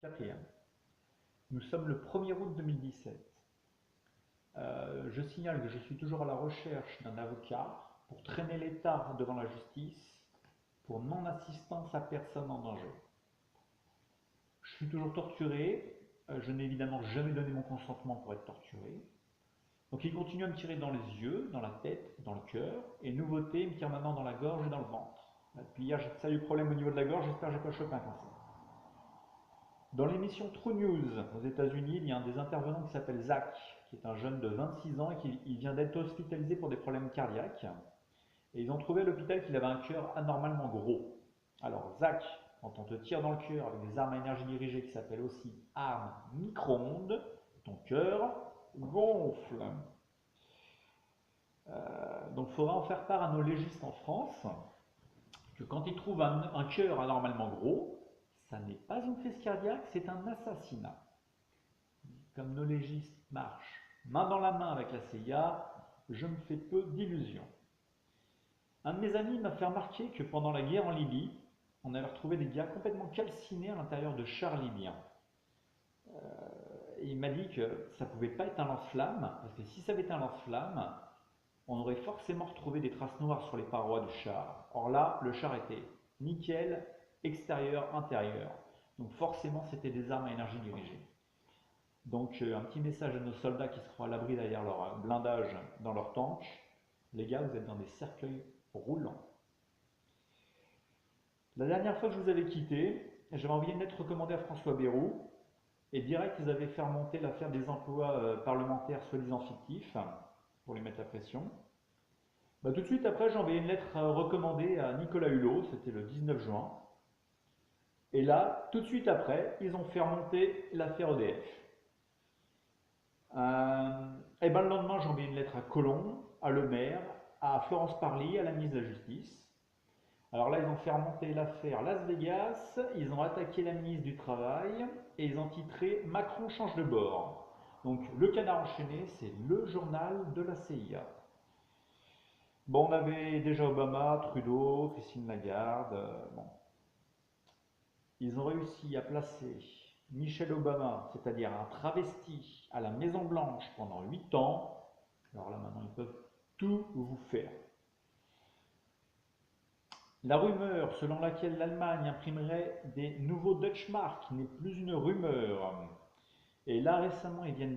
Quatrième. Nous sommes le 1er août 2017. Je signale que je suis toujours à la recherche d'un avocat pour traîner l'État devant la justice pour non-assistance à personne en danger. Je suis toujours torturé. Je n'ai évidemment jamais donné mon consentement pour être torturé. Donc il continue à me tirer dans les yeux, dans la tête, dans le cœur. Et nouveauté, il me tire maintenant dans la gorge et dans le ventre. Depuis hier, ça a eu problème au niveau de la gorge. J'espère que je n'ai pas chopé un cancer. Dans l'émission True News aux États-Unis, il y a un des intervenants qui s'appelle Zach, qui est un jeune de 26 ans et qui vient d'être hospitalisé pour des problèmes cardiaques. Et ils ont trouvé à l'hôpital qu'il avait un cœur anormalement gros. Alors Zach, quand on te tire dans le cœur avec des armes à énergie dirigée qui s'appellent aussi armes micro-ondes, ton cœur gonfle. Donc il faudra en faire part à nos légistes en France que quand ils trouvent un cœur anormalement gros, ça n'est pas une crise cardiaque, c'est un assassinat. Comme nos légistes marchent main dans la main avec la CIA, je me fais peu d'illusions. Un de mes amis m'a fait remarquer que pendant la guerre en Libye, on avait retrouvé des gars complètement calcinés à l'intérieur de chars libyens. Il m'a dit que ça ne pouvait pas être un lance-flamme, parce que si ça avait été un lance-flamme, on aurait forcément retrouvé des traces noires sur les parois du char. Or là, le char était nickel, extérieur, intérieur. Donc forcément, c'était des armes à énergie dirigée. Donc un petit message à nos soldats qui se croient à l'abri derrière leur blindage dans leur tank. Les gars, vous êtes dans des cercueils roulants. La dernière fois que je vous avais quitté, j'avais envoyé une lettre recommandée à François Bayrou. Et direct, ils avaient fait remonter l'affaire des emplois parlementaires soi-disant fictifs pour lui mettre la pression. Tout de suite après, j'ai envoyé une lettre recommandée à Nicolas Hulot, c'était le 19 juin. Et là, tout de suite après, ils ont fait remonter l'affaire EDF. Et le lendemain, j'ai envoyé une lettre à Colomb, à Le Maire, à Florence Parly, à la ministre de la Justice. Alors là, ils ont fait remonter l'affaire Las Vegas, ils ont attaqué la ministre du Travail et ils ont titré Macron change de bord. Donc le Canard enchaîné, c'est le journal de la CIA. Bon, on avait déjà Obama, Trudeau, Christine Lagarde. Bon. Ils ont réussi à placer Michelle Obama, c'est-à-dire un travesti, à la Maison Blanche pendant 8 ans. Alors là, maintenant, ils peuvent tout vous faire. La rumeur selon laquelle l'Allemagne imprimerait des nouveaux Deutschmark n'est plus une rumeur. Et là, récemment, ils viennent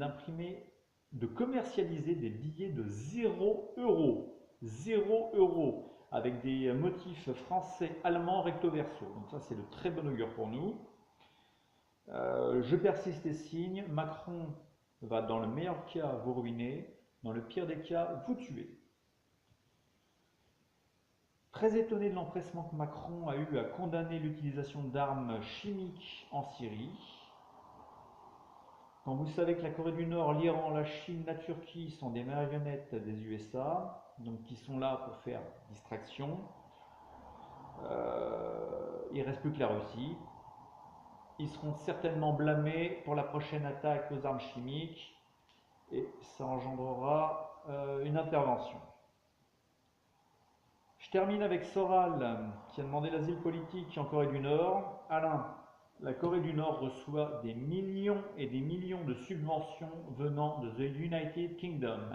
de commercialiser des billets de 0 euros. 0 euros, avec des motifs français, allemands, recto verso. Donc ça, c'est de très bon augure pour nous. Je persiste et signe. Macron va, dans le meilleur cas, vous ruiner. Dans le pire des cas, vous tuer. Très étonné de l'empressement que Macron a eu à condamner l'utilisation d'armes chimiques en Syrie. Quand vous savez que la Corée du Nord, l'Iran, la Chine, la Turquie sont des marionnettes des USA, donc qui sont là pour faire distraction, il ne reste plus que la Russie. Ils seront certainement blâmés pour la prochaine attaque aux armes chimiques et ça engendrera une intervention. Je termine avec Soral qui a demandé l'asile politique en Corée du Nord. Alain, la Corée du Nord reçoit des millions et des millions de subventions venant de The United Kingdom.